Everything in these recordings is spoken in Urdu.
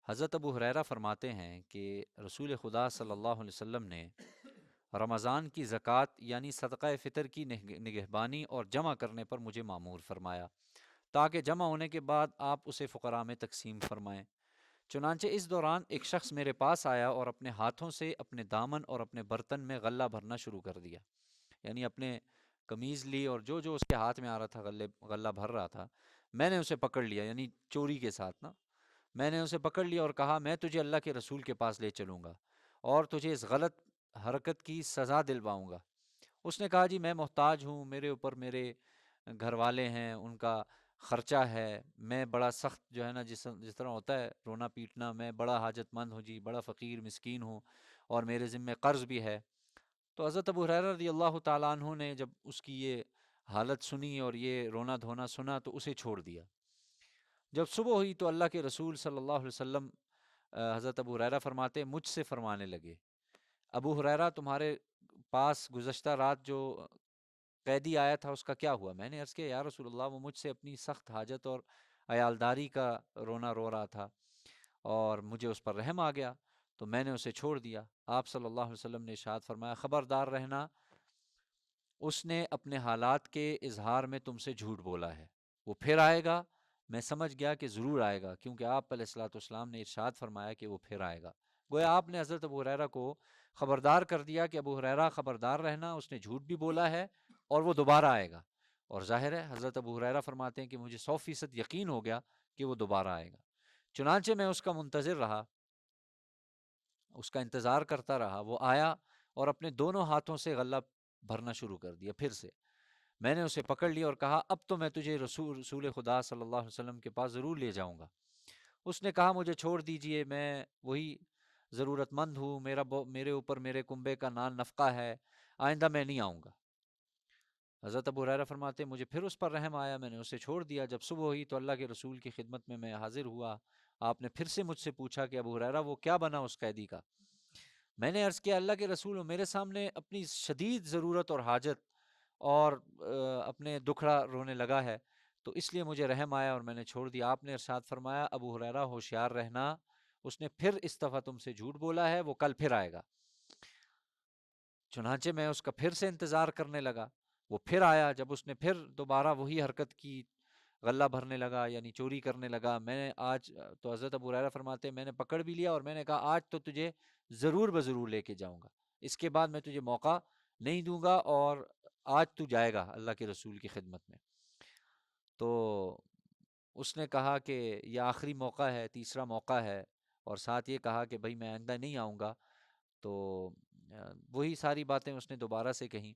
حضرت ابو ہریرہ فرماتے ہیں کہ رسول خدا صلی اللہ علیہ وسلم نے رمضان کی زکوٰۃ یعنی صدقہ فطر کی نگہبانی اور جمع کرنے پر مجھے مامور فرمایا تاکہ جمع ہونے کے بعد آپ اسے فقراء میں تقسیم فرمائیں۔ چنانچہ اس دوران ایک شخص میرے پاس آیا اور اپنے ہاتھوں سے اپنے دامن اور اپنے برتن میں غلہ بھرنا شروع کر دیا، یعنی اپنے قمیض لی اور جو جو اس کے ہاتھ میں آ رہا تھا غلہ بھر رہا تھا، میں نے اسے پکڑ لیا، یعنی چوری کے ساتھ نا، میں نے اسے پکڑ لیا اور کہا میں تجھے اللہ کے رسول کے پاس لے چلوں گا اور تجھے اس غلط حرکت کی سزا دلواؤں گا۔ اس نے کہا جی میں محتاج ہوں، میرے اوپر میرے گھر والے ہیں، ان کا خرچہ ہے، میں بڑا سخت جو ہے نا، جس طرح ہوتا ہے رونا پیٹنا، میں بڑا حاجت مند ہوں جی، بڑا فقیر مسکین ہوں اور میرے ذمہ قرض بھی ہے۔ تو حضرت ابو ہریرہ رضی اللہ تعالیٰ عنہ نے جب اس کی یہ حالت سنی اور یہ رونا دھونا سنا تو اسے چھوڑ دیا۔ جب صبح ہوئی تو اللہ کے رسول صلی اللہ علیہ وسلم حضرت ابو ہریرہ فرماتے مجھ سے فرمانے لگے، ابو ہریرہ تمہارے پاس گزشتہ رات جو قیدی آیا تھا اس کا کیا ہوا؟ میں نے عرض کیا یا رسول اللہ وہ مجھ سے اپنی سخت حاجت اور عیالداری کا رونا رو رہا تھا اور مجھے اس پر رحم آ گیا تو میں نے اسے چھوڑ دیا۔ آپ صلی اللہ علیہ وسلم نے ارشاد فرمایا خبردار رہنا، اس نے اپنے حالات کے اظہار میں تم سے جھوٹ بولا ہے، وہ پھر آئے گا۔ میں سمجھ گیا کہ ضرور آئے گا، کیونکہ آپ علیہ الصلوۃ والسلام نے ارشاد فرمایا کہ وہ پھر آئے گا۔ گویا آپ نے حضرت ابو ہریرہ کو خبردار کر دیا کہ ابو ہریرہ خبردار رہنا، اس نے جھوٹ بھی بولا ہے اور وہ دوبارہ آئے گا۔ اور ظاہر ہے حضرت ابو ہریرہ فرماتے ہیں کہ مجھے 100% یقین ہو گیا کہ وہ دوبارہ آئے گا، چنانچہ میں اس کا منتظر رہا، اس کا انتظار کرتا رہا۔ وہ آیا اور اپنے دونوں ہاتھوں سے غلہ بھرنا شروع کر دیا پھر سے۔ میں نے اسے پکڑ لیا اور کہا اب تو میں تجھے رسول خدا صلی اللہ علیہ وسلم کے پاس ضرور لے جاؤں گا۔ اس نے کہا مجھے چھوڑ دیجئے، میں وہی ضرورت مند ہوں، میرے اوپر میرے کنبے کا نان نفقہ ہے، آئندہ میں نہیں آؤں گا۔ حضرت ابو ہریرہ فرماتے مجھے پھر اس پر رحم آیا، میں نے اسے چھوڑ دیا۔ جب صبح ہوئی تو اللہ کے رسول کی خدمت میں حاضر ہوا۔ آپ نے پھر سے مجھ سے پوچھا کہ ابو ہریرہ وہ کیا بنا اس قیدی کا؟ میں نے عرض کیا اللہ کے رسول میرے سامنے اپنی شدید ضرورت اور حاجت اور اپنے دکھڑا رونے لگا ہے، تو اس لیے مجھے رحم آیا اور میں نے چھوڑ دیا۔ آپ نے ارشاد فرمایا ابو ہریرہ ہوشیار رہنا، اس نے پھر اس دفعہ تم سے جھوٹ بولا ہے، وہ کل پھر آئے گا۔ چنانچہ میں اس کا پھر سے انتظار کرنے لگا، وہ پھر آیا۔ جب اس نے پھر دوبارہ وہی حرکت کی، غلہ بھرنے لگا یعنی چوری کرنے لگا، میں نے آج تو حضرت ابو ہریرہ فرماتے میں نے پکڑ بھی لیا اور میں نے کہا آج تو تجھے ضرور بضرور لے کے جاؤں گا، اس کے بعد میں تجھے موقع نہیں دوں گا اور آج تو جائے گا اللہ کے رسول کی خدمت میں۔ تو اس نے کہا کہ یہ آخری موقع ہے، تیسرا موقع ہے، اور ساتھ یہ کہا کہ بھائی میں آئندہ نہیں آؤں گا۔ تو وہی ساری باتیں اس نے دوبارہ سے کہیں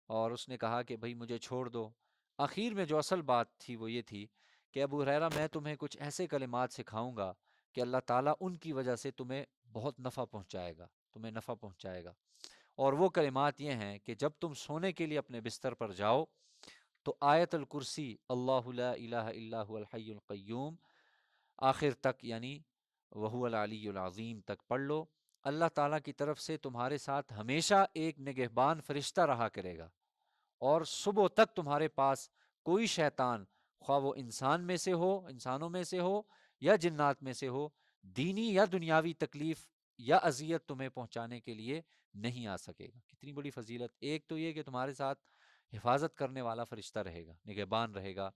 اور اس نے کہا کہ بھائی مجھے چھوڑ دو۔ آخر میں جو اصل بات تھی وہ یہ تھی کہ ابو ہریرہ میں تمہیں کچھ ایسے کلمات سکھاؤں گا کہ اللہ تعالیٰ ان کی وجہ سے تمہیں بہت نفع پہنچائے گا، تمہیں نفع پہنچائے گا۔ اور وہ کلمات یہ ہیں کہ جب تم سونے کے لیے اپنے بستر پر جاؤ تو آیت الکرسی اللہ لا الہ الا هو الحی القیوم آخر تک یعنی وہو العلی العظیم تک پڑھ لو۔ اللہ تعالیٰ کی طرف سے تمہارے ساتھ ہمیشہ ایک نگہبان فرشتہ رہا کرے گا، اور صبح تک تمہارے پاس کوئی شیطان، خواہ وہ انسان میں سے ہو، انسانوں میں سے ہو یا جنات میں سے ہو، دینی یا دنیاوی تکلیف یا اذیت تمہیں پہنچانے کے لیے نہیں آ سکے گا۔ کتنی بڑی فضیلت! ایک تو یہ کہ تمہارے ساتھ حفاظت کرنے والا فرشتہ رہے گا، نگہبان رہے گا،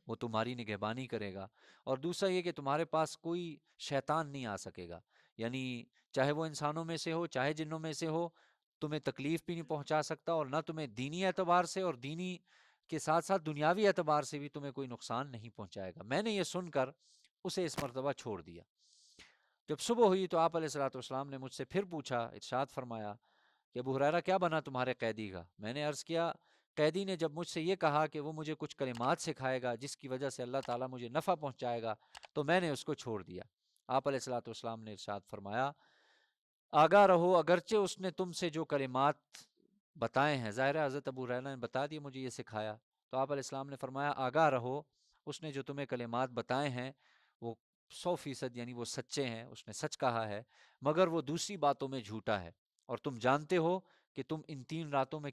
وہ تمہاری نگہبانی کرے گا، اور دوسرا یہ کہ تمہارے پاس کوئی شیطان نہیں آ سکے گا، یعنی چاہے وہ انسانوں میں سے ہو چاہے جنوں میں سے ہو، تمہیں تکلیف بھی نہیں پہنچا سکتا، اور نہ تمہیں دینی اعتبار سے اور دینی کے ساتھ ساتھ دنیاوی اعتبار سے بھی تمہیں کوئی نقصان نہیں پہنچائے گا۔ میں نے یہ سن کر اسے اس مرتبہ چھوڑ دیا۔ جب صبح ہوئی تو آپ علیہ الصلوۃ والسلام نے مجھ سے پھر پوچھا، ارشاد فرمایا کہ ابو ہریرہ کیا بنا تمہارے قیدی کا؟ میں نے عرض کیا قیدی نے جب مجھ سے یہ کہا کہ وہ مجھے کچھ کلمات سکھائے گا جس کی وجہ سے اللہ تعالیٰ مجھے نفع پہنچائے گا، تو میں نے اس کو چھوڑ دیا۔ آپ علیہ الصلوۃ والسلام نے ارشاد فرمایا آگاہ رہو، اگرچہ اس نے تم سے جو کلمات بتائے ہیں، ظاہر حضرت ابو ہریرہ نے بتا دیے مجھے یہ سکھایا، تو آپ علیہ السلام نے فرمایا آگاہ رہو، اس نے جو تمہیں کلمات بتائے ہیں وہ 100% یعنی وہ سچے ہیں، اس نے سچ کہا ہے، مگر وہ دوسری باتوں میں جھوٹا ہے، اور تم جانتے ہو کہ تم ان 3 راتوں میں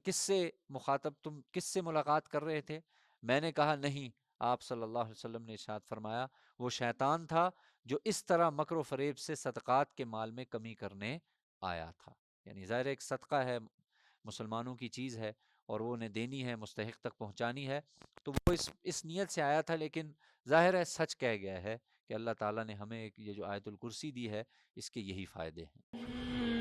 تم کس سے ملاقات کر رہے تھے؟ میں نے کہا نہیں۔ آپ صلی اللہ علیہ وسلم نے ارشاد فرمایا وہ شیطان تھا جو اس طرح مکر و فریب سے صدقات کے مال میں کمی کرنے آیا تھا۔ یعنی ظاہر ایک صدقہ ہے، مسلمانوں کی چیز ہے، اور وہ انہیں دینی ہے، مستحق تک پہنچانی ہے، تو وہ اس نیت سے آیا تھا، لیکن ظاہر ہے سچ کہہ گیا ہے کہ اللہ تعالیٰ نے ہمیں یہ جو آیت الکرسی دی ہے، اس کے یہی فائدے ہیں۔